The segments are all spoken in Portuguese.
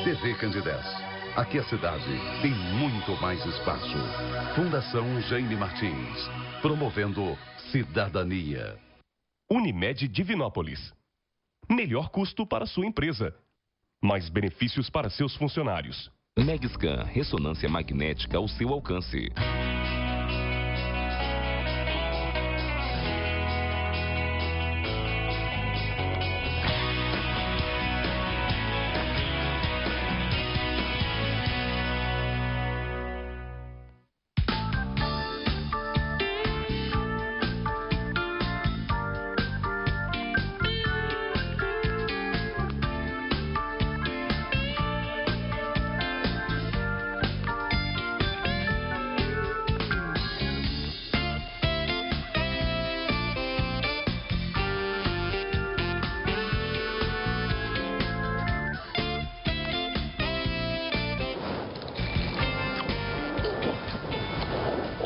TV Candidez. Aqui a cidade tem muito mais espaço. Fundação Jaime Martins, promovendo cidadania. Unimed Divinópolis. Melhor custo para sua empresa. Mais benefícios para seus funcionários. Megscan, ressonância magnética ao seu alcance.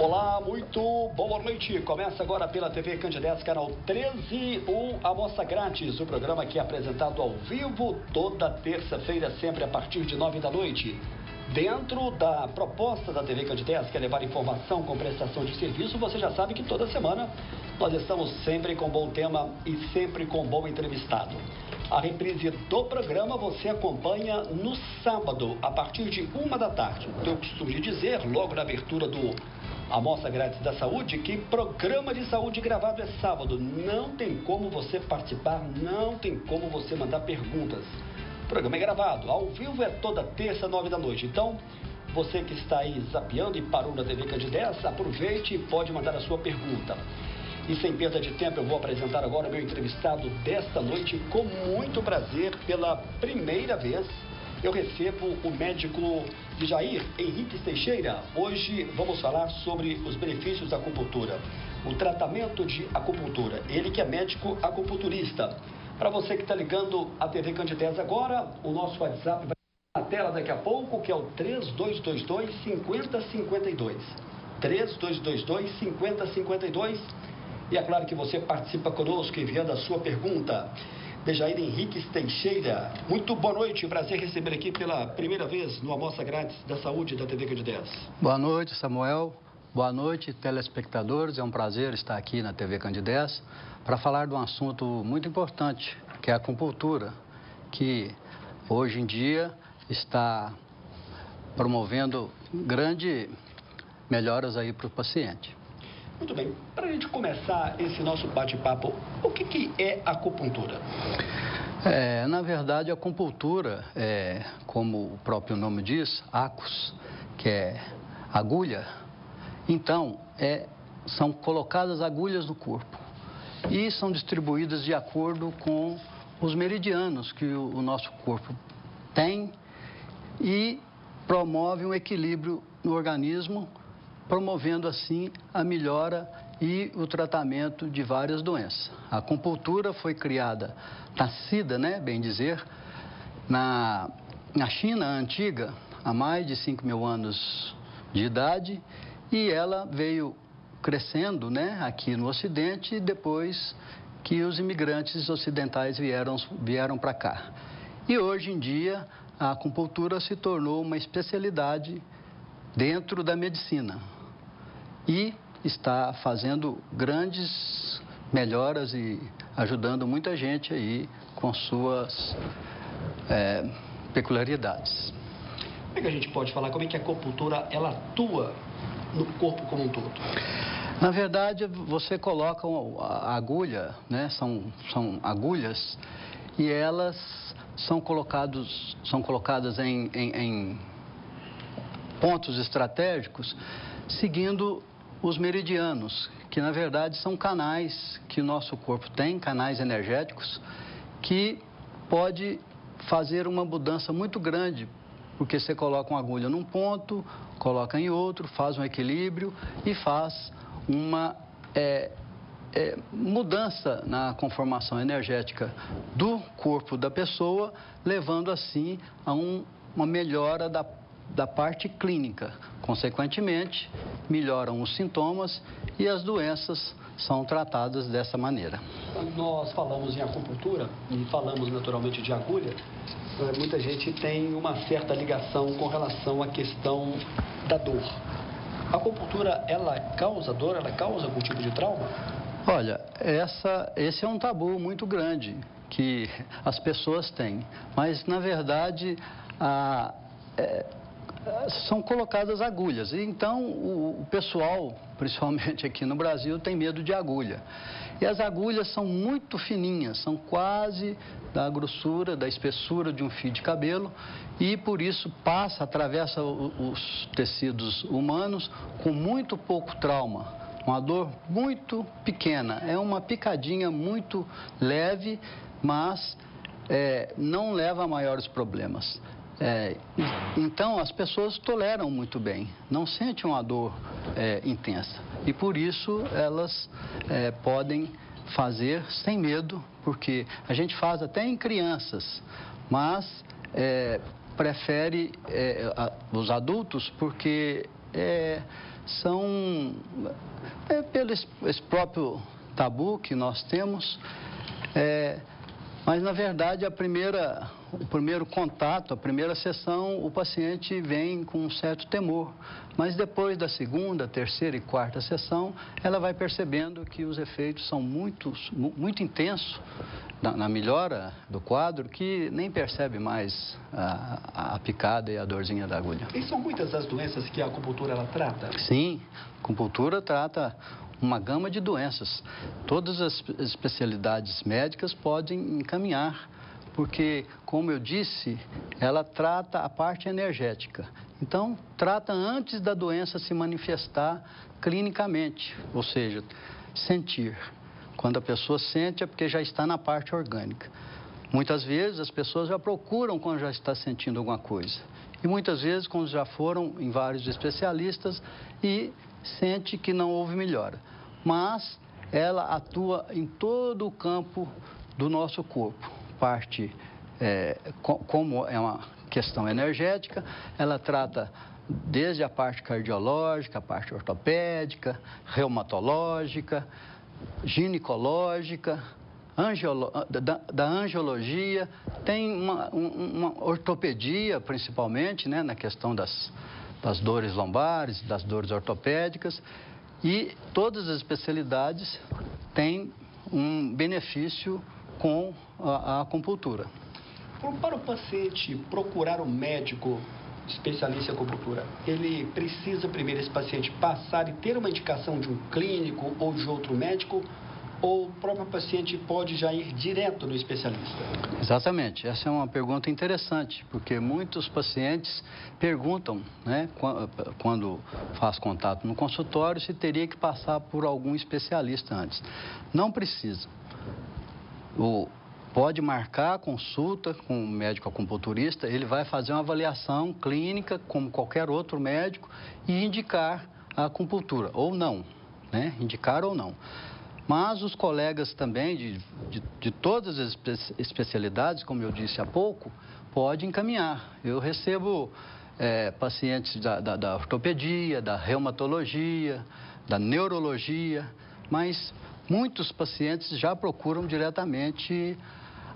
Olá, muito boa noite. Começa agora pela TV Candidez, canal 13, o Amostra Grátis, o programa que é apresentado ao vivo toda terça-feira, sempre a partir de 9 da noite. Dentro da proposta da TV Candidez, que é levar informação com prestação de serviço, você já sabe que toda semana nós estamos sempre com bom tema e sempre com bom entrevistado. A reprise do programa você acompanha no sábado, a partir de 1 da tarde. Eu costumo dizer, logo na abertura do Amostra Grátis da Saúde, que programa de saúde gravado é sábado. Não tem como você participar, não tem como você mandar perguntas. O programa é gravado, ao vivo é toda terça, 9 da noite. Então, você que está aí zapeando e parou na TV Candidez, aproveite e pode mandar a sua pergunta. E sem perda de tempo, eu vou apresentar agora meu entrevistado desta noite. Com muito prazer, pela primeira vez, eu recebo o médico de Jair, Henrique Teixeira. Hoje vamos falar sobre os benefícios da acupuntura, o tratamento de acupuntura. Ele que é médico acupunturista. Para você que está ligando a TV Candidez agora, o nosso WhatsApp vai na tela daqui a pouco, que é o 3222-5052. 3222-5052. E é claro que você participa conosco enviando a sua pergunta. Dejair Henrique Teixeira, muito boa noite, prazer receber aqui pela primeira vez no Amostra Grátis da Saúde da TV Candidez. Boa noite, Samuel. Boa noite, telespectadores. É um prazer estar aqui na TV Candidez para falar de um assunto muito importante, que é a acupuntura, que hoje em dia está promovendo grandes melhoras aí para o paciente. Muito bem, para a gente começar esse nosso bate-papo, o que é acupuntura? Na verdade, a acupuntura é, como o próprio nome diz, acus, que é agulha. Então, são colocadas agulhas no corpo e são distribuídas de acordo com os meridianos que o nosso corpo tem e promove um equilíbrio no organismo, promovendo assim a melhora e o tratamento de várias doenças. A acupuntura foi criada, nascida, bem dizer, na China antiga, há mais de 5.000 anos de idade, e ela veio crescendo, aqui no Ocidente, depois que os imigrantes ocidentais vieram para cá. E hoje em dia, a acupuntura se tornou uma especialidade dentro da medicina e está fazendo grandes melhoras e ajudando muita gente aí com suas peculiaridades. Como é que a gente pode falar, como é que a acupuntura ela atua no corpo como um todo? Na verdade, você coloca a agulha, são agulhas, e elas são colocadas em pontos estratégicos, seguindo os meridianos, que na verdade são canais que o nosso corpo tem, canais energéticos, que pode fazer uma mudança muito grande, porque você coloca uma agulha num ponto, coloca em outro, faz um equilíbrio e faz uma mudança na conformação energética do corpo da pessoa, levando assim a uma melhora da parte clínica. Consequentemente, melhoram os sintomas e as doenças são tratadas dessa maneira. Nós falamos em acupuntura e falamos naturalmente de agulha. Muita gente tem uma certa ligação com relação à questão da dor. A acupuntura, ela causa dor? Ela causa algum tipo de trauma? Olha, esse é um tabu muito grande que as pessoas têm, mas na verdade são colocadas agulhas. E então o pessoal, principalmente aqui no Brasil, tem medo de agulha. E as agulhas são muito fininhas, são quase da grossura, da espessura de um fio de cabelo e por isso atravessa os tecidos humanos com muito pouco trauma, uma dor muito pequena. É uma picadinha muito leve, mas não leva a maiores problemas. Então as pessoas toleram muito bem, não sentem uma dor intensa e por isso elas podem fazer sem medo, porque a gente faz até em crianças, mas prefere os adultos porque são pelo esse próprio tabu que nós temos. Mas, na verdade, o primeiro contato, a primeira sessão, o paciente vem com um certo temor. Mas depois da segunda, terceira e quarta sessão, ela vai percebendo que os efeitos são muito intensos na melhora do quadro, que nem percebe mais a picada e a dorzinha da agulha. E são muitas as doenças que a acupuntura ela trata? Sim, a acupuntura trata uma gama de doenças. Todas as especialidades médicas podem encaminhar, porque, como eu disse, ela trata a parte energética. Então, trata antes da doença se manifestar clinicamente, ou seja, sentir. Quando a pessoa sente é porque já está na parte orgânica. Muitas vezes as pessoas já procuram quando já está sentindo alguma coisa. E muitas vezes quando já foram em vários especialistas e sente que não houve melhora. Mas ela atua em todo o campo do nosso corpo. Parte, como é uma questão energética, ela trata desde a parte cardiológica, a parte ortopédica, reumatológica, ginecológica, da angiologia, tem uma ortopedia, principalmente, né, na questão das dores lombares, das dores ortopédicas, e todas as especialidades têm um benefício com a acupuntura. Para o paciente procurar um médico especialista em acupuntura, ele precisa primeiro, esse paciente, passar e ter uma indicação de um clínico ou de outro médico, ou o próprio paciente pode já ir direto no especialista? Exatamente, essa é uma pergunta interessante, porque muitos pacientes perguntam, né, quando faz contato no consultório, se teria que passar por algum especialista antes. Não precisa. Pode marcar a consulta com o médico acupunturista, ele vai fazer uma avaliação clínica, como qualquer outro médico, e indicar a acupuntura, ou não, né? Indicar ou não. Mas os colegas também, de todas as especialidades, como eu disse há pouco, podem encaminhar. Eu recebo pacientes da ortopedia, da reumatologia, da neurologia, mas muitos pacientes já procuram diretamente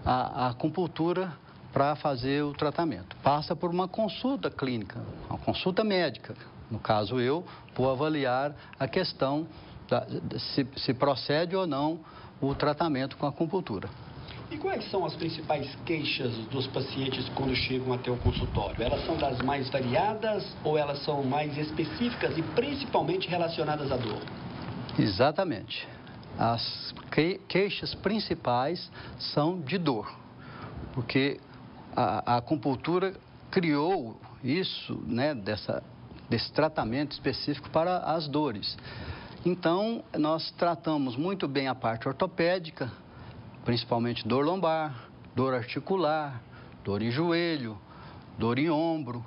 a acupuntura para fazer o tratamento. Passa por uma consulta clínica, uma consulta médica. No caso, eu vou avaliar a questão se procede ou não o tratamento com a acupuntura. E quais são as principais queixas dos pacientes quando chegam até o consultório? Elas são das mais variadas ou elas são mais específicas e principalmente relacionadas à dor? Exatamente. As queixas principais são de dor, porque a acupuntura criou isso, né, desse tratamento específico para as dores. Então, nós tratamos muito bem a parte ortopédica, principalmente dor lombar, dor articular, dor em joelho, dor em ombro.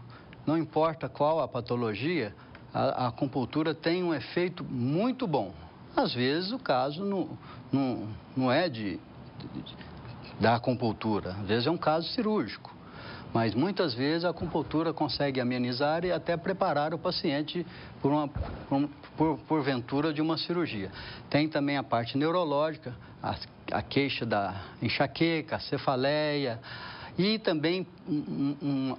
Não importa qual a patologia, a acupuntura tem um efeito muito bom. Às vezes, o caso não é da acupuntura, às vezes é um caso cirúrgico. Mas muitas vezes a acupuntura consegue amenizar e até preparar o paciente porventura de uma cirurgia. Tem também a parte neurológica, a queixa da enxaqueca, a cefaleia. E também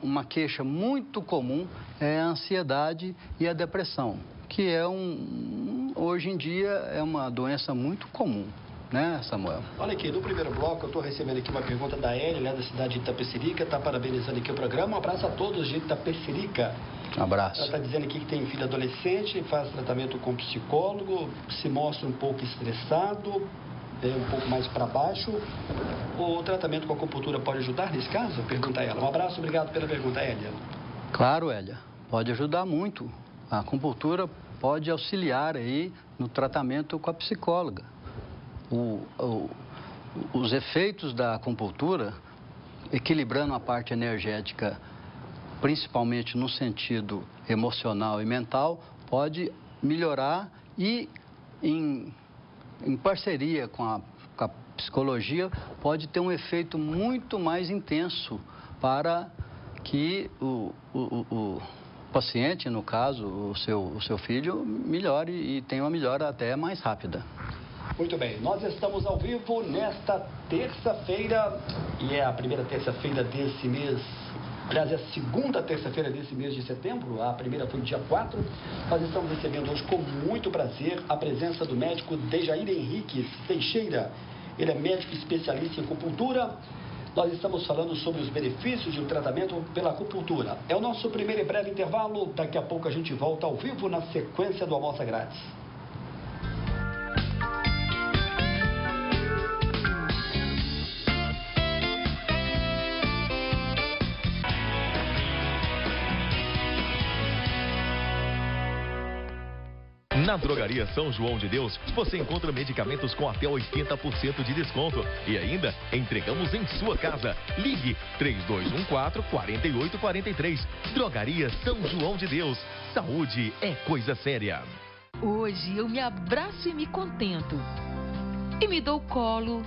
uma queixa muito comum é a ansiedade e a depressão, que é hoje em dia é uma doença muito comum, né, Samuel? Olha aqui, no primeiro bloco eu estou recebendo aqui uma pergunta da Hélia, lá da cidade de Itapecerica, está parabenizando aqui o programa. Um abraço a todos de Itapecerica. Um abraço. Ela está dizendo aqui que tem filho adolescente, faz tratamento com psicólogo, se mostra um pouco estressado, um pouco mais para baixo. O tratamento com a acupuntura pode ajudar nesse caso? Pergunta ela. Um abraço, obrigado pela pergunta, Hélia. Claro, Hélia, pode ajudar muito. A acupuntura pode auxiliar aí no tratamento com a psicóloga. Os efeitos da acupuntura, equilibrando a parte energética, principalmente no sentido emocional e mental, pode melhorar e em parceria com a psicologia, pode ter um efeito muito mais intenso para que o paciente, no caso, o seu filho, melhore e tenha uma melhora até mais rápida. Muito bem, nós estamos ao vivo nesta terça-feira, e é a primeira terça-feira desse mês. Aliás, é a segunda terça-feira desse mês de setembro, a primeira foi dia 4. Nós estamos recebendo hoje com muito prazer a presença do médico Dejair Henrique Teixeira. Ele é médico especialista em acupuntura. Nós estamos falando sobre os benefícios de um tratamento pela acupuntura. É o nosso primeiro e breve intervalo. Daqui a pouco a gente volta ao vivo na sequência do Almoça Grátis. Na Drogaria São João de Deus, você encontra medicamentos com até 80% de desconto. E ainda, entregamos em sua casa. Ligue 3214-4843. Drogaria São João de Deus. Saúde é coisa séria. Hoje eu me abraço e me contento. E me dou colo.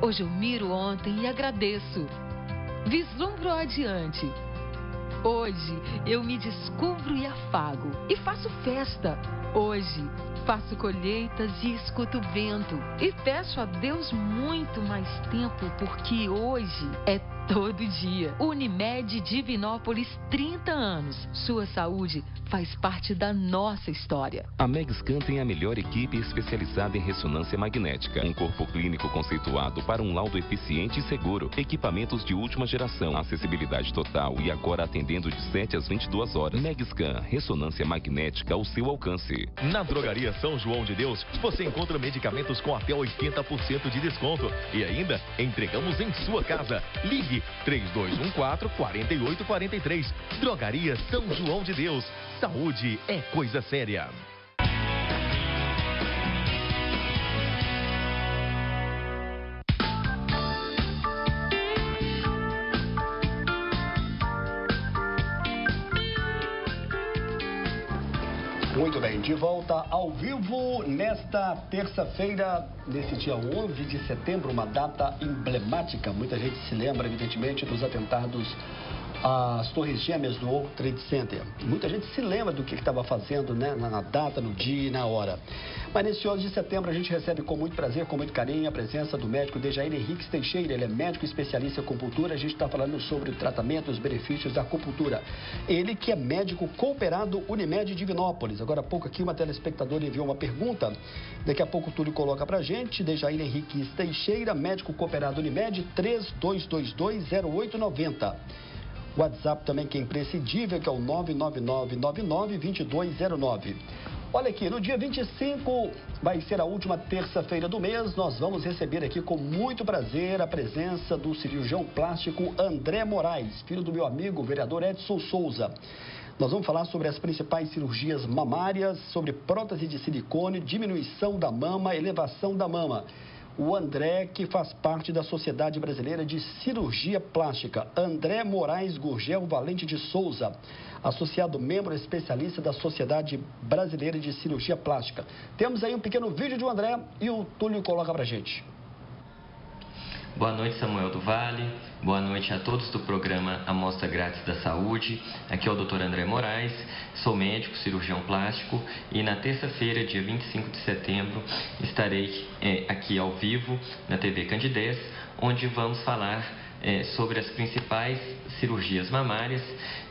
Hoje eu miro ontem e agradeço. Vislumbro adiante. Hoje eu me descubro e afago. E faço festa. Hoje faço colheitas e escuto o vento. E peço a Deus muito mais tempo, porque hoje é todo dia. Unimed Divinópolis, 30 anos. Sua saúde faz parte da nossa história. A Megscan tem a melhor equipe especializada em ressonância magnética. Um corpo clínico conceituado para um laudo eficiente e seguro. Equipamentos de última geração. Acessibilidade total e agora atendendo de 7 às 22 horas. Megscan, ressonância magnética ao seu alcance. Na Drogaria São João de Deus, você encontra medicamentos com até 80% de desconto. E ainda, entregamos em sua casa. Ligue 3214-4843. Drogaria São João de Deus. Saúde é coisa séria. Muito bem, de volta ao vivo nesta terça-feira, nesse dia 11 de setembro, uma data emblemática. Muita gente se lembra, evidentemente, dos atentados às Torres Gêmeas do World Trade Center. Muita gente se lembra do que estava fazendo, né, na data, no dia e na hora. Mas nesse 11 de setembro a gente recebe com muito prazer, com muito carinho, a presença do médico Dejair Henrique Teixeira. Ele é médico especialista em acupuntura. A gente está falando sobre o tratamento, os benefícios da acupuntura. Ele que é médico cooperado Unimed Divinópolis. Agora há pouco aqui uma telespectadora enviou uma pergunta. Daqui a pouco o Túlio coloca pra gente. Dejair Henrique Teixeira, médico cooperado Unimed, 3222-0890. WhatsApp também que é imprescindível, que é o 99999-2209. Olha aqui, no dia 25 vai ser a última terça-feira do mês. Nós vamos receber aqui com muito prazer a presença do cirurgião plástico André Moraes, filho do meu amigo, o vereador Edson Souza. Nós vamos falar sobre as principais cirurgias mamárias, sobre prótese de silicone, diminuição da mama, elevação da mama. O André, que faz parte da Sociedade Brasileira de Cirurgia Plástica. André Moraes Gurgel Valente de Souza, associado membro especialista da Sociedade Brasileira de Cirurgia Plástica. Temos aí um pequeno vídeo de André e o Túlio coloca pra gente. Boa noite, Samuel do Vale. Boa noite a todos do programa Amostra Grátis da Saúde. Aqui é o Dr. André Moraes, sou médico, cirurgião plástico e na terça-feira, dia 25 de setembro, estarei aqui ao vivo na TV Candidez, onde vamos falar sobre as principais cirurgias mamárias,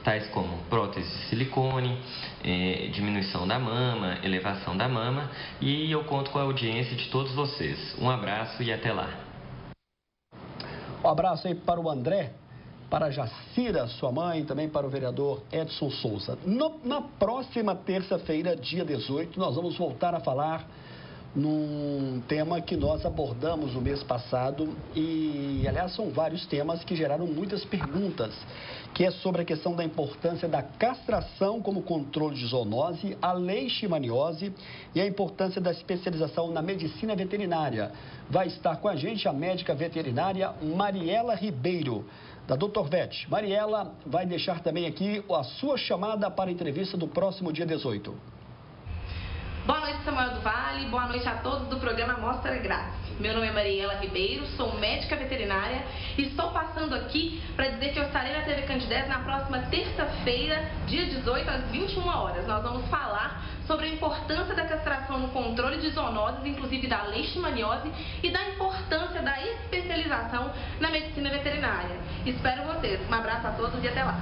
tais como prótese de silicone, diminuição da mama, elevação da mama, e eu conto com a audiência de todos vocês. Um abraço e até lá. Um abraço aí para o André, para a Jacira, sua mãe, também para o vereador Edson Souza. Na próxima terça-feira, dia 18, nós vamos voltar a falar num tema que nós abordamos no mês passado e, aliás, são vários temas que geraram muitas perguntas, que é sobre a questão da importância da castração como controle de zoonose, a leishmaniose e a importância da especialização na medicina veterinária. Vai estar com a gente a médica veterinária Mariela Ribeiro, da Dr. Vet. Mariela vai deixar também aqui a sua chamada para a entrevista do próximo dia 18. Boa noite, Samuel do Vale. Boa noite a todos do programa Amostra Grátis. Meu nome é Mariela Ribeiro, sou médica veterinária e estou passando aqui para dizer que eu estarei na TV Candidez na próxima terça-feira, dia 18, às 21 horas. Nós vamos falar sobre a importância da castração no controle de zoonoses, inclusive da leishmaniose, e da importância da especialização na medicina veterinária. Espero vocês. Um abraço a todos e até lá.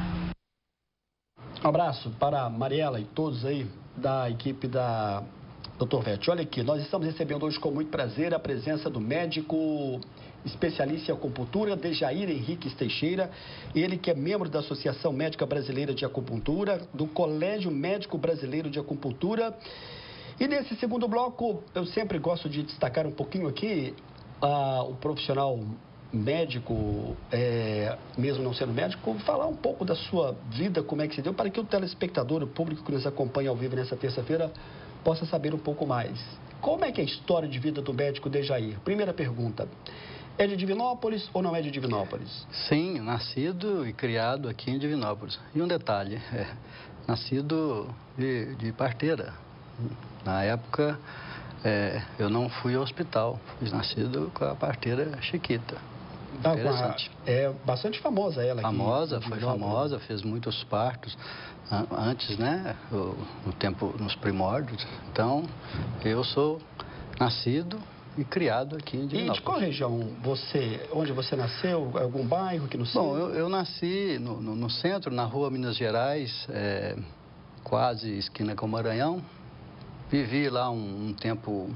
Um abraço para a Mariela e todos aí da equipe da Dr. Vet. Olha aqui, nós estamos recebendo hoje com muito prazer a presença do médico especialista em acupuntura, Dejair Henriques Teixeira, ele que é membro da Associação Médica Brasileira de Acupuntura, do Colégio Médico Brasileiro de Acupuntura. E nesse segundo bloco, eu sempre gosto de destacar um pouquinho aqui o profissional médico, mesmo não sendo médico, falar um pouco da sua vida, como é que se deu, para que o telespectador, o público que nos acompanha ao vivo nessa terça-feira, possa saber um pouco mais. Como é que é a história de vida do médico Dejair? Primeira pergunta, é de Divinópolis ou não é de Divinópolis? Sim, nascido e criado aqui em Divinópolis. E um detalhe, nascido de parteira. Na época, eu não fui ao hospital, fui nascido com a parteira Chiquita. Interessante. É bastante famosa ela aqui. Famosa, foi famosa, fez muitos partos antes, né? No tempo, nos primórdios. Então, eu sou nascido e criado aqui em Divinópolis. E de qual região onde você nasceu? Algum bairro aqui no centro? Bom, eu nasci no centro, na rua Minas Gerais, quase esquina com o Maranhão. Vivi lá um tempo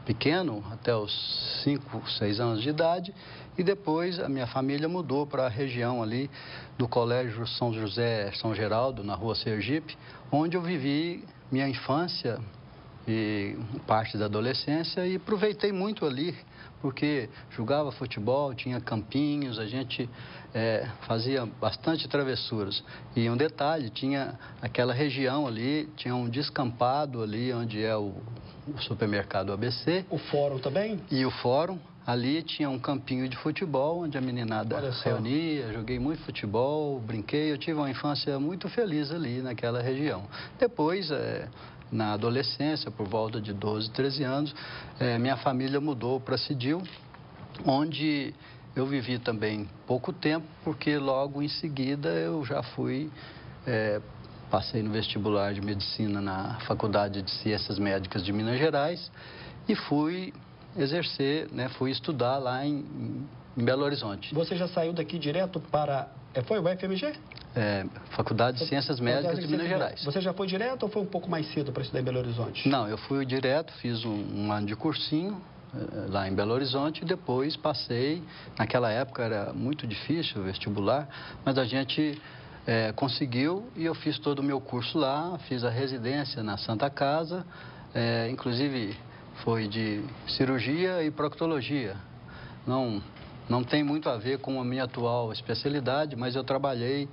pequeno, até os 5, 6 anos de idade, e depois a minha família mudou para a região ali do Colégio São José, São Geraldo, na rua Sergipe, onde eu vivi minha infância e parte da adolescência e aproveitei muito ali, porque jogava futebol, tinha campinhos, a gente fazia bastante travessuras. E um detalhe, tinha aquela região ali, tinha um descampado ali onde é o supermercado ABC. O fórum também? E o fórum. Ali tinha um campinho de futebol, onde a meninada reunia, joguei muito futebol, brinquei. Eu tive uma infância muito feliz ali naquela região. Depois, na adolescência, por volta de 12, 13 anos, minha família mudou para Cidil, onde eu vivi também pouco tempo, porque logo em seguida eu já fui, passei no vestibular de medicina na Faculdade de Ciências Médicas de Minas Gerais e fui exercer, né, fui estudar lá em Belo Horizonte. Você já saiu daqui direto para... Foi o UFMG? Faculdade de Ciências Médicas de Minas Gerais. Você já foi direto ou foi um pouco mais cedo para estudar em Belo Horizonte? Não, eu fui direto, fiz um ano de cursinho lá em Belo Horizonte e depois passei. Naquela época era muito difícil o vestibular, mas a gente conseguiu e eu fiz todo o meu curso lá, fiz a residência na Santa Casa, inclusive foi de cirurgia e proctologia. Não tem muito a ver com a minha atual especialidade, mas eu trabalhei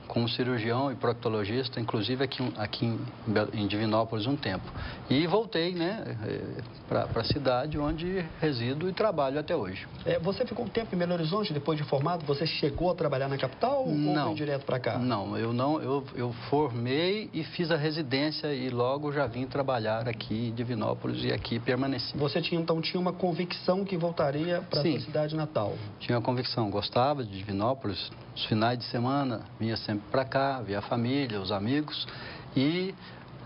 como cirurgião e proctologista, inclusive aqui em Divinópolis um tempo. E voltei, né, para a cidade onde resido e trabalho até hoje. Você ficou um tempo em Belo Horizonte depois de formado? Você chegou a trabalhar na capital ou veio direto para cá? Não, eu formei e fiz a residência e logo já vim trabalhar aqui em Divinópolis e aqui permaneci. Você então tinha uma convicção que voltaria para a sua cidade natal? Tinha uma convicção, gostava de Divinópolis. Os finais de semana vinha sempre para cá, via a família, os amigos e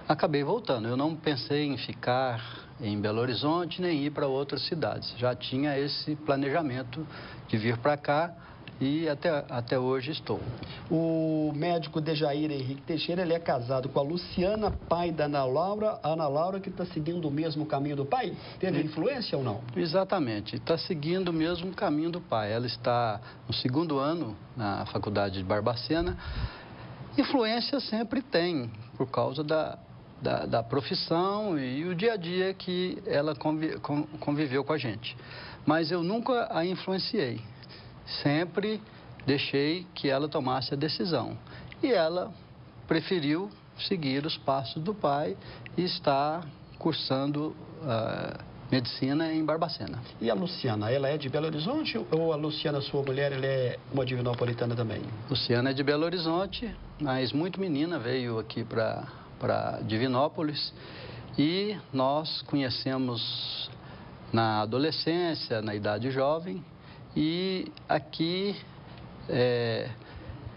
acabei voltando. Eu não pensei em ficar em Belo Horizonte nem ir para outras cidades. Já tinha esse planejamento de vir para cá e até hoje estou. O médico Dejair Henrique Teixeira, ele é casado com a Luciana, pai da Ana Laura, que está seguindo o mesmo caminho do pai? Teve influência ou não? Exatamente, está seguindo o mesmo caminho do pai. Ela está no 2º ano na faculdade de Barbacena. Influência sempre tem, por causa da profissão e o dia a dia que ela conviveu com a gente. Mas eu nunca a influenciei. Sempre deixei que ela tomasse a decisão. E ela preferiu seguir os passos do pai e está cursando medicina em Barbacena. E a Luciana, ela é de Belo Horizonte ou a Luciana, sua mulher, ela é uma divinopolitana também? Luciana é de Belo Horizonte, mas muito menina, veio aqui para Divinópolis e nós conhecemos na adolescência, na idade jovem. E aqui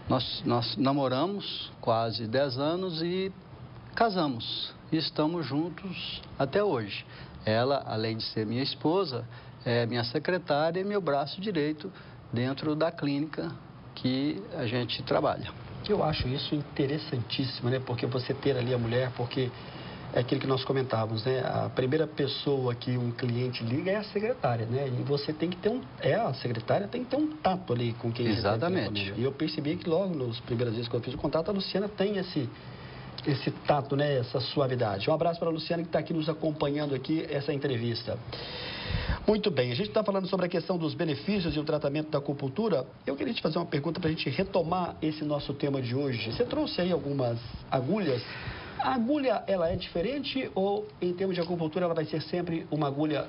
nós namoramos quase 10 anos e casamos. E estamos juntos até hoje. Ela, além de ser minha esposa, é minha secretária e meu braço direito dentro da clínica que a gente trabalha. Eu acho isso interessantíssimo, né? Porque você ter ali a mulher, porque é aquilo que nós comentávamos, né? A primeira pessoa que um cliente liga é a secretária, né? E você tem que ter a secretária tem que ter um tato ali com quem recebe. Exatamente. E eu percebi que logo nas primeiras vezes que eu fiz o contato, a Luciana tem esse tato, né? Essa suavidade. Um abraço para a Luciana que está aqui nos acompanhando aqui essa entrevista. Muito bem, a gente está falando sobre a questão dos benefícios e o tratamento da acupuntura. Eu queria te fazer uma pergunta para a gente retomar esse nosso tema de hoje. Você trouxe aí algumas agulhas. A agulha, ela é diferente ou, em termos de acupuntura, ela vai ser sempre uma agulha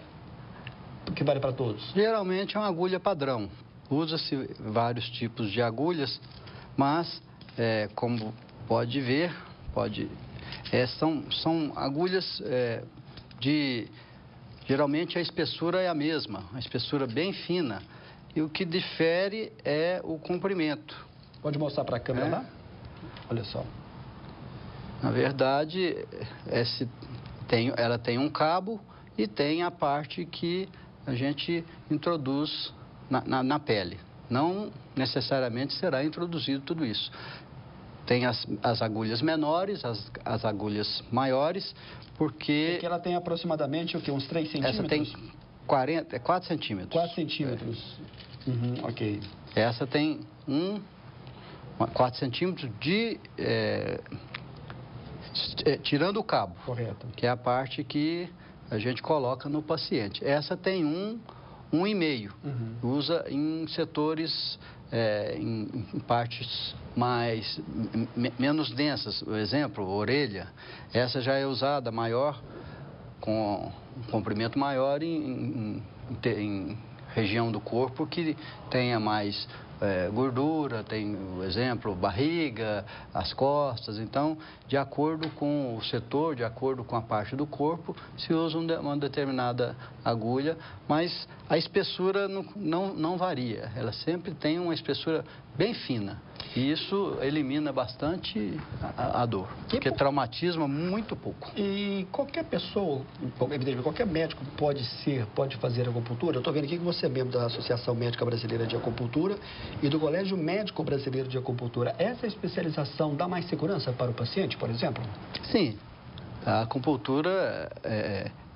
que vale para todos? Geralmente é uma agulha padrão. Usa-se vários tipos de agulhas, mas, como pode ver, são agulhas geralmente a espessura é a mesma, a espessura bem fina. E o que difere é o comprimento. Pode mostrar para a câmera lá? Olha só. Na verdade, ela tem um cabo e tem a parte que a gente introduz na pele. Não necessariamente será introduzido tudo isso. Tem as agulhas menores, as agulhas maiores, porque ela tem aproximadamente o quê? Uns 3 centímetros? Essa tem 4 centímetros. 4 centímetros. Ok. Essa tem 4 centímetros tirando o cabo. Correto. Que é a parte que a gente coloca no paciente. Essa tem 1,5. Usa em setores, em partes menos densas. Por exemplo, orelha. Essa já é usada maior, com um comprimento maior em região do corpo que tenha mais gordura, tem, por exemplo, barriga, as costas. Então, de acordo com o setor, de acordo com a parte do corpo, se usa uma determinada agulha, mas a espessura não varia. Ela sempre tem uma espessura bem fina. E isso elimina bastante a dor, porque traumatismo muito pouco. E qualquer pessoa, evidentemente, qualquer médico pode fazer acupuntura? Eu estou vendo aqui que você é membro da Associação Médica Brasileira de Acupuntura e do Colégio Médico Brasileiro de Acupuntura. Essa especialização dá mais segurança para o paciente, por exemplo? Sim. A acupuntura,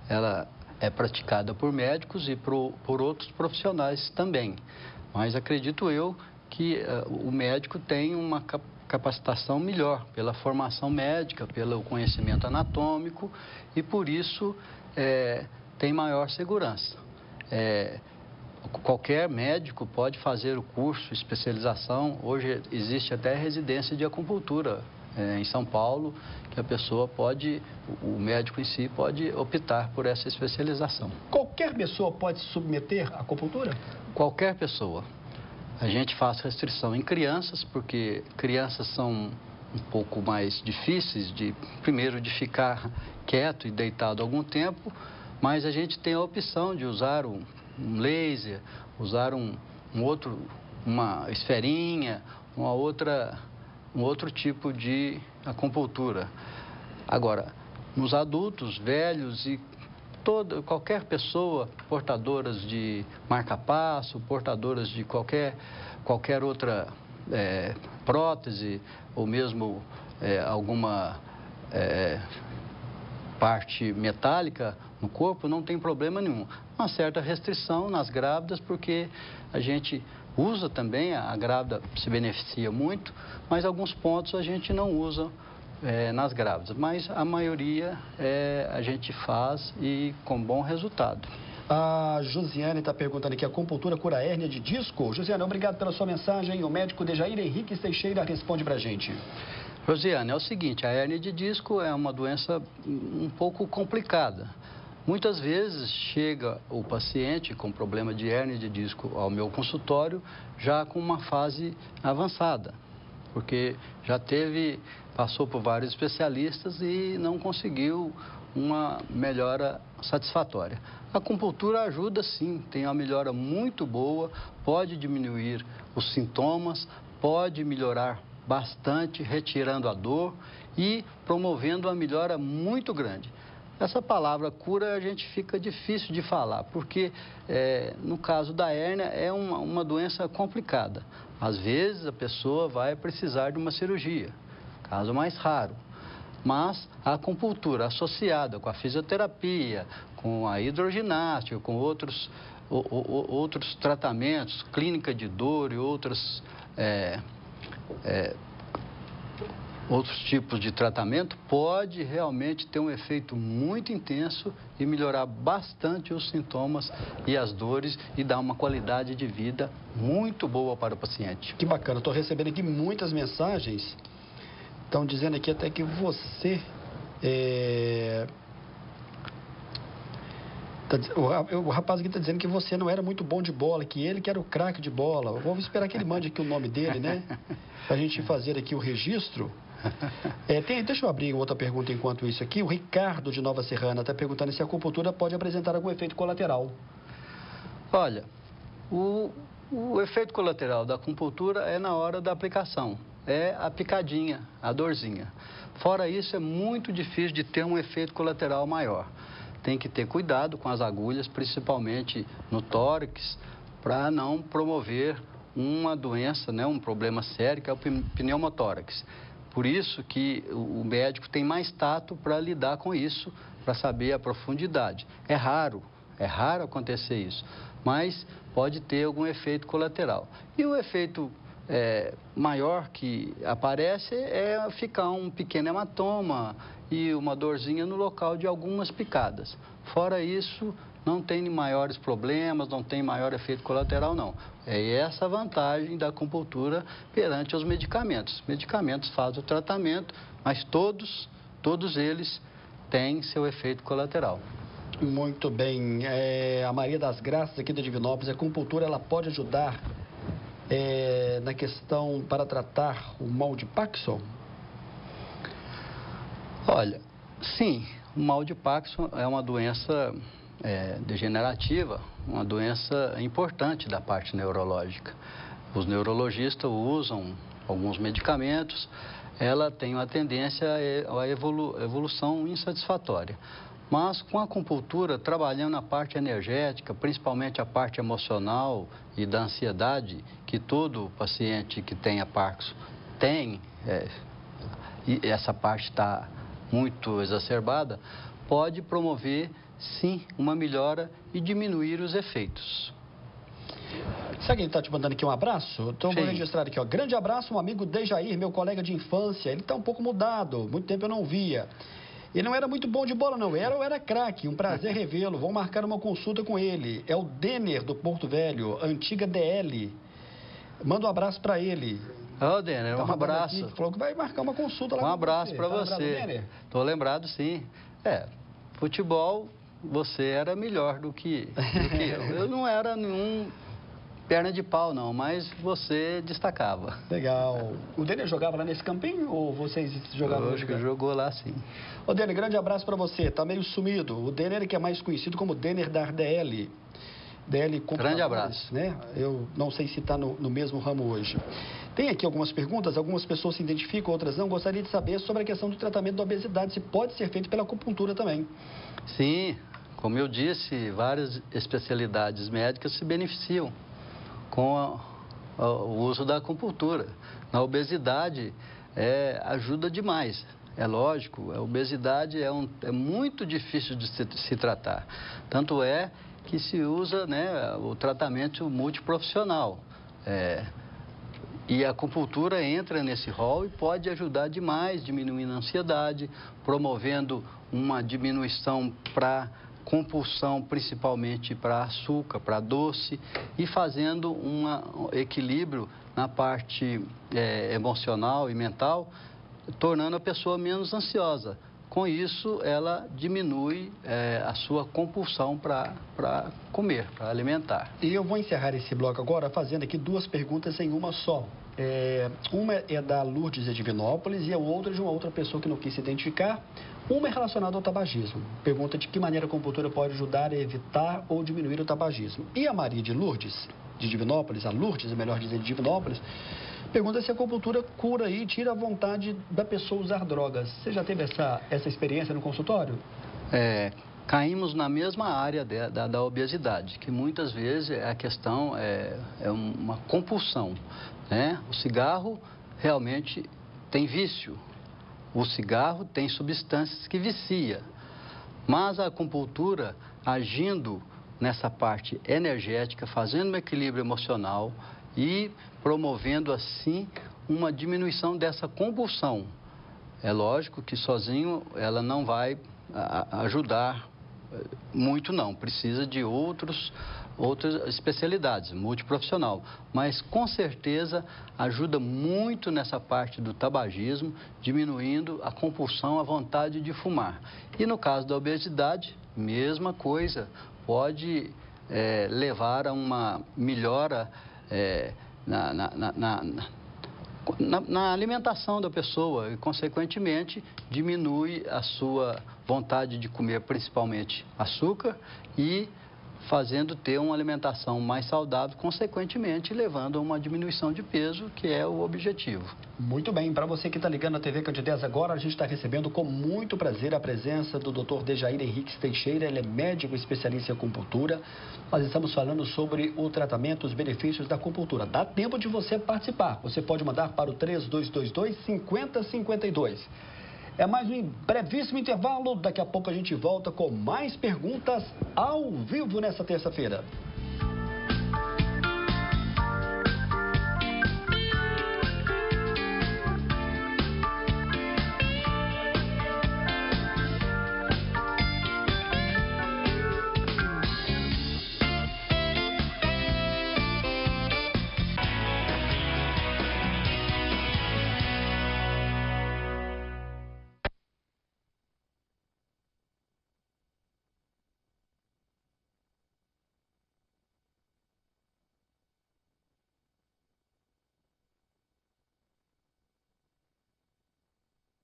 ela é praticada por médicos e por outros profissionais também. Mas acredito eu que o médico tem uma capacitação melhor pela formação médica, pelo conhecimento anatômico e por isso tem maior segurança. qualquer médico pode fazer o curso, especialização. Hoje existe até residência de acupuntura em São Paulo, que a pessoa pode, o médico em si pode optar por essa especialização. Qualquer pessoa pode se submeter à acupuntura? Qualquer pessoa. A gente faz restrição em crianças, porque crianças são um pouco mais difíceis primeiro de ficar quieto e deitado algum tempo, mas a gente tem a opção de usar um laser, usar uma esferinha, um outro tipo de acupuntura. Agora, nos adultos, velhos e qualquer pessoa, portadoras de marca-passo, portadoras de qualquer outra prótese, ou mesmo alguma parte metálica no corpo, não tem problema nenhum. Uma certa restrição nas grávidas, porque a gente usa também, a grávida se beneficia muito, mas alguns pontos a gente não usa nas grávidas. Mas a maioria a gente faz e com bom resultado. A Josiane está perguntando aqui, a acupuntura cura a hérnia de disco? Josiane, obrigado pela sua mensagem. O médico Dejair Henrique Teixeira responde pra gente. Josiane, é o seguinte, a hérnia de disco é uma doença um pouco complicada. Muitas vezes chega o paciente com problema de hérnia de disco ao meu consultório já com uma fase avançada, porque passou por vários especialistas e não conseguiu uma melhora satisfatória. A acupuntura ajuda sim, tem uma melhora muito boa, pode diminuir os sintomas, pode melhorar bastante, retirando a dor e promovendo uma melhora muito grande. Essa palavra cura a gente fica difícil de falar, porque no caso da hérnia é uma doença complicada. Às vezes a pessoa vai precisar de uma cirurgia, caso mais raro. Mas a acupuntura associada com a fisioterapia, com a hidroginástica, com outros tratamentos, clínica de dor e outros tipos de tratamento, pode realmente ter um efeito muito intenso e melhorar bastante os sintomas e as dores e dar uma qualidade de vida muito boa para o paciente. Que bacana, estou recebendo aqui muitas mensagens. Estão dizendo aqui até que você o rapaz aqui está dizendo que você não era muito bom de bola, que ele que era o craque de bola. Vamos esperar que ele mande aqui o nome dele, né? Para a gente fazer aqui o registro. Deixa eu abrir outra pergunta enquanto isso aqui. O Ricardo de Nova Serrana está perguntando se a acupuntura pode apresentar algum efeito colateral. Olha, o efeito colateral da acupuntura é na hora da aplicação. É a picadinha, a dorzinha. Fora isso, é muito difícil de ter um efeito colateral maior. Tem que ter cuidado com as agulhas, principalmente no tórax, para não promover uma doença, né, um problema sério, que é o pneumotórax. Por isso que o médico tem mais tato para lidar com isso, para saber a profundidade. É raro acontecer isso, mas pode ter algum efeito colateral. E o efeito maior que aparece é ficar um pequeno hematoma e uma dorzinha no local de algumas picadas. Fora isso, não tem maiores problemas, não tem maior efeito colateral, não. É essa a vantagem da acupuntura perante os medicamentos. Os medicamentos fazem o tratamento, mas todos eles têm seu efeito colateral. Muito bem. A Maria das Graças aqui da Divinópolis, a acupuntura ela pode ajudar na questão para tratar o mal de Parkinson? Olha, sim, o mal de Parkinson é uma doença degenerativa, uma doença importante da parte neurológica. Os neurologistas usam alguns medicamentos, ela tem uma tendência à evolução insatisfatória. Mas com a acupuntura, trabalhando a parte energética, principalmente a parte emocional e da ansiedade, que todo paciente que tenha Parkinson tem, e essa parte está muito exacerbada, pode promover, sim, uma melhora e diminuir os efeitos. Sabe quem está te mandando aqui um abraço? Estou registrado aqui, ó. Grande abraço, um amigo Dejair, meu colega de infância. Ele está um pouco mudado, muito tempo eu não via. Ele não era muito bom de bola, não. Era craque. Um prazer revê-lo. Vou marcar uma consulta com ele. É o Denner, do Porto Velho, antiga DL. Manda um abraço para ele. Ô, Denner, um abraço. Aqui, falou que vai marcar uma consulta lá com você. Um abraço para você. você. Tô lembrado, sim. Futebol, você era melhor do que eu. Eu não era nenhum perna de pau, não, mas você destacava. Legal. O Denner jogava lá nesse campinho ou vocês jogavam? Eu acho que jogou lá, sim. Ô, Denner, grande abraço para você. Tá meio sumido. O Denner que é mais conhecido como Denner da DL. DL Grande abraço. Né? Eu não sei se está no mesmo ramo hoje. Tem aqui algumas perguntas, algumas pessoas se identificam, outras não. Gostaria de saber sobre a questão do tratamento da obesidade, se pode ser feito pela acupuntura também. Sim, como eu disse, várias especialidades médicas se beneficiam com o uso da acupuntura. Na obesidade, ajuda demais. É lógico, a obesidade é muito difícil de se tratar. Tanto é que se usa, né, o tratamento multiprofissional. E a acupuntura entra nesse rol e pode ajudar demais, diminuindo a ansiedade, promovendo uma diminuição para compulsão, principalmente para açúcar, para doce, e fazendo um equilíbrio na parte emocional e mental, tornando a pessoa menos ansiosa. Com isso, ela diminui a sua compulsão para comer, para alimentar. E eu vou encerrar esse bloco agora fazendo aqui duas perguntas em uma só. Uma é da Lourdes de Divinópolis e a outra de uma outra pessoa que não quis se identificar. Uma é relacionada ao tabagismo. Pergunta de que maneira a acupuntura pode ajudar a evitar ou diminuir o tabagismo. E a Maria de Lourdes, de Divinópolis, a Lourdes, é melhor dizer, de Divinópolis, pergunta se a acupuntura cura e tira a vontade da pessoa usar drogas. Você já teve essa experiência no consultório? Caímos na mesma área da obesidade, que muitas vezes a questão é uma compulsão, né? O cigarro realmente tem vício. O cigarro tem substâncias que vicia. Mas a acupuntura, agindo nessa parte energética, fazendo um equilíbrio emocional e promovendo assim uma diminuição dessa compulsão. É lógico que sozinho ela não vai ajudar muito, não. Precisa de outras especialidades, multiprofissional. Mas com certeza ajuda muito nessa parte do tabagismo, diminuindo a compulsão, a vontade de fumar. E no caso da obesidade, mesma coisa, pode levar a uma melhora na alimentação da pessoa e, consequentemente, diminui a sua vontade de comer, principalmente açúcar, e fazendo ter uma alimentação mais saudável, consequentemente levando a uma diminuição de peso, que é o objetivo. Muito bem, para você que está ligando na TV Candidez agora, a gente está recebendo com muito prazer a presença do Dr. Dejair Henriques Teixeira. Ele é médico especialista em acupuntura. Nós estamos falando sobre o tratamento, os benefícios da acupuntura. Dá tempo de você participar. Você pode mandar para o 3222-5052. É mais um brevíssimo intervalo. Daqui a pouco a gente volta com mais perguntas ao vivo nessa terça-feira.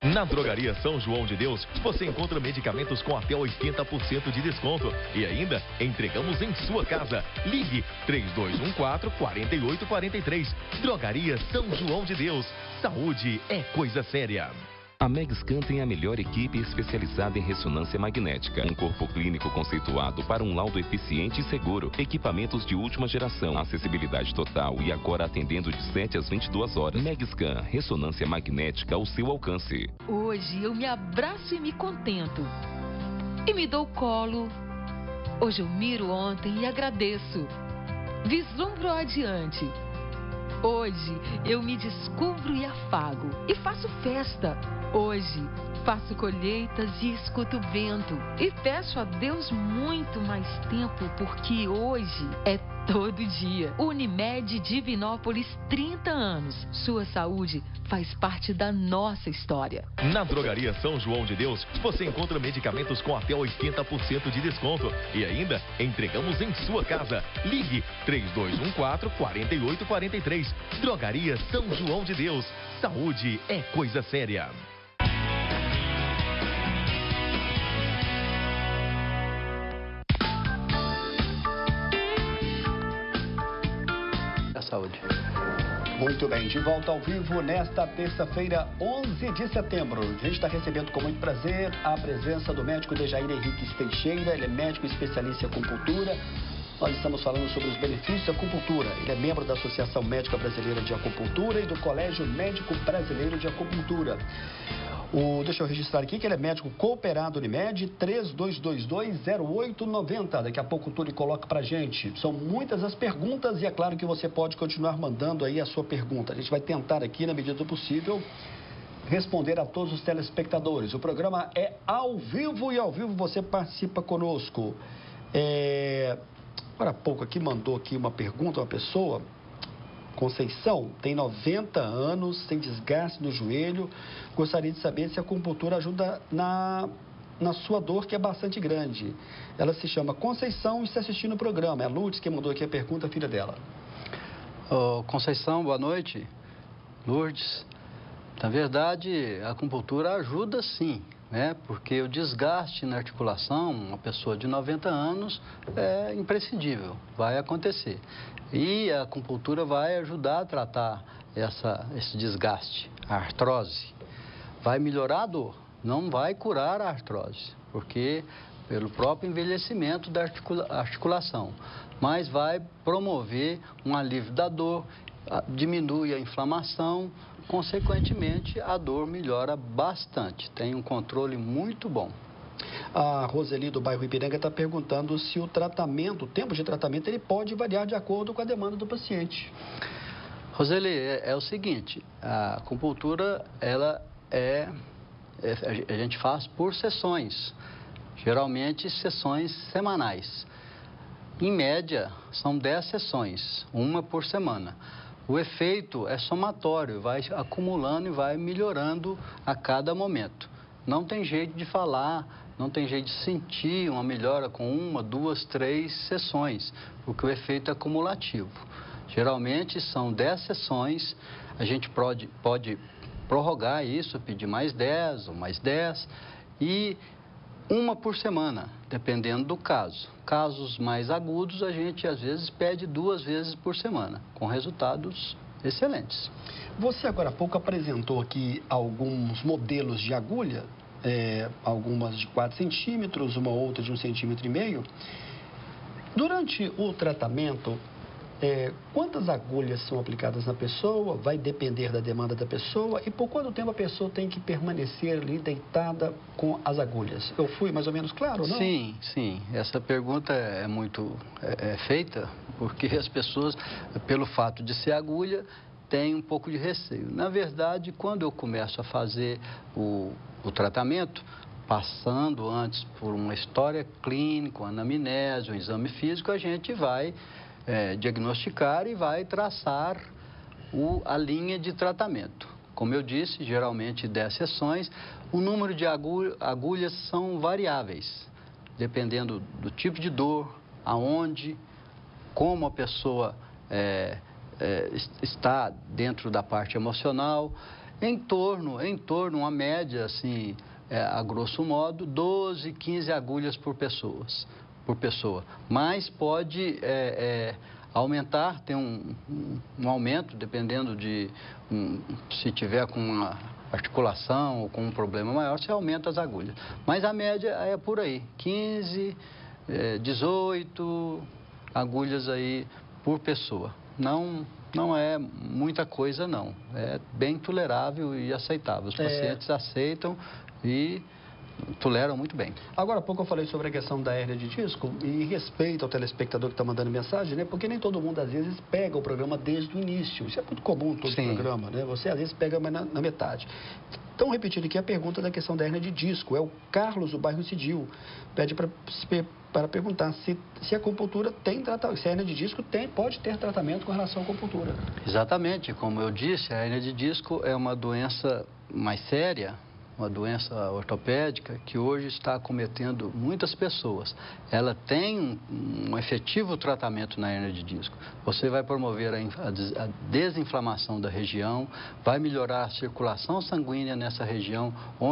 Na Drogaria São João de Deus, você encontra medicamentos com até 80% de desconto. E ainda, entregamos em sua casa. Ligue 3214-4843. Drogaria São João de Deus. Saúde é coisa séria. A Megscan tem a melhor equipe especializada em ressonância magnética. Um corpo clínico conceituado para um laudo eficiente e seguro. Equipamentos de última geração. Acessibilidade total e agora atendendo de 7 às 22 horas. Megscan, ressonância magnética ao seu alcance. Hoje eu me abraço e me contento. E me dou colo. Hoje eu miro ontem e agradeço. Vislumbro adiante. Hoje eu me descubro e afago e faço festa. Hoje faço colheitas e escuto o vento e peço a Deus muito mais tempo, porque hoje é todo dia. Unimed Divinópolis, 30 anos. Sua saúde faz parte da nossa história. Na Drogaria São João de Deus, você encontra medicamentos com até 80% de desconto. E ainda entregamos em sua casa. Ligue 3214-4843. Drogaria São João de Deus. Saúde é coisa séria. Saúde. Muito bem, de volta ao vivo nesta terça-feira, 11 de setembro. A gente está recebendo com muito prazer a presença do médico Dejair Henriques Teixeira. Ele é médico especialista em acupuntura. Nós estamos falando sobre os benefícios da acupuntura. Ele é membro da Associação Médica Brasileira de Acupuntura e do Colégio Médico Brasileiro de Acupuntura. Deixa eu registrar aqui que ele é médico cooperado Unimed, 3222-0890. Daqui a pouco o Túlio coloca pra gente. São muitas as perguntas e é claro que você pode continuar mandando aí a sua pergunta. A gente vai tentar aqui, na medida do possível, responder a todos os telespectadores. O programa é ao vivo e ao vivo você participa conosco. Agora há pouco aqui mandou aqui uma pergunta, uma pessoa... Conceição, tem 90 anos, tem desgaste no joelho. Gostaria de saber se a acupuntura ajuda na sua dor, que é bastante grande. Ela se chama Conceição e está assistindo o programa. É a Lourdes que mandou aqui a pergunta, a filha dela. Conceição, boa noite. Lourdes, na verdade, a acupuntura ajuda sim, né? Porque o desgaste na articulação, uma pessoa de 90 anos, é imprescindível, vai acontecer. E a acupuntura vai ajudar a tratar esse desgaste, a artrose. Vai melhorar a dor, não vai curar a artrose, porque pelo próprio envelhecimento da articulação. Mas vai promover um alívio da dor, diminui a inflamação, consequentemente a dor melhora bastante, tem um controle muito bom. A Roseli do bairro Ipiranga está perguntando se o tempo de tratamento, ele pode variar de acordo com a demanda do paciente. Roseli, é o seguinte, a acupuntura, a gente faz por sessões, geralmente sessões semanais. Em média, são 10 sessões, uma por semana. O efeito é somatório, vai acumulando e vai melhorando a cada momento. Não tem jeito de falar, não tem jeito de sentir uma melhora com 1, 2, 3 sessões, porque o efeito é acumulativo. Geralmente são 10 sessões, a gente pode prorrogar isso, pedir mais 10 ou mais 10 e uma por semana, dependendo do caso. Casos mais agudos, a gente às vezes pede 2 vezes por semana, com resultados excelentes. Você agora há pouco apresentou aqui alguns modelos de agulha, algumas de 4 centímetros, uma outra de 1,5 cm. Durante o tratamento, quantas agulhas são aplicadas na pessoa? Vai depender da demanda da pessoa. E por quanto tempo a pessoa tem que permanecer ali deitada com as agulhas? Eu fui mais ou menos claro, não? Sim, sim. Essa pergunta é muito feita porque as pessoas, pelo fato de ser agulha, têm um pouco de receio. Na verdade, quando eu começo a fazer o tratamento, passando antes por uma história clínica, uma anamnese, um exame físico, a gente vai diagnosticar e vai traçar a linha de tratamento. Como eu disse, geralmente 10 sessões. O número de agulhas são variáveis, dependendo do tipo de dor, aonde, como a pessoa está dentro da parte emocional. Em torno, uma média, assim, a grosso modo, 12, 15 agulhas por pessoa. Mas pode aumentar, tem um aumento, dependendo de se tiver com uma articulação ou com um problema maior, você aumenta as agulhas. Mas a média é por aí, 15, 18 agulhas aí por pessoa. Não é muita coisa, não. É bem tolerável e aceitável. Os pacientes aceitam e toleram muito bem. Agora há pouco eu falei sobre a questão da hérnia de disco e respeito ao telespectador que está mandando mensagem, né? Porque nem todo mundo às vezes pega o programa desde o início. Isso é muito comum em todo programa, né? Você às vezes pega mais na metade. Então, repetindo aqui a pergunta da questão da hérnia de disco. É o Carlos, do bairro Cidil, pede para perguntar se a acupuntura tem tratamento, se a hérnia de disco pode ter tratamento com relação à acupuntura. Exatamente, como eu disse, a hérnia de disco é uma doença mais séria, uma doença ortopédica que hoje está acometendo muitas pessoas. Ela tem um efetivo tratamento na hérnia de disco. Você vai promover a desinflamação da região, vai melhorar a circulação sanguínea nessa região,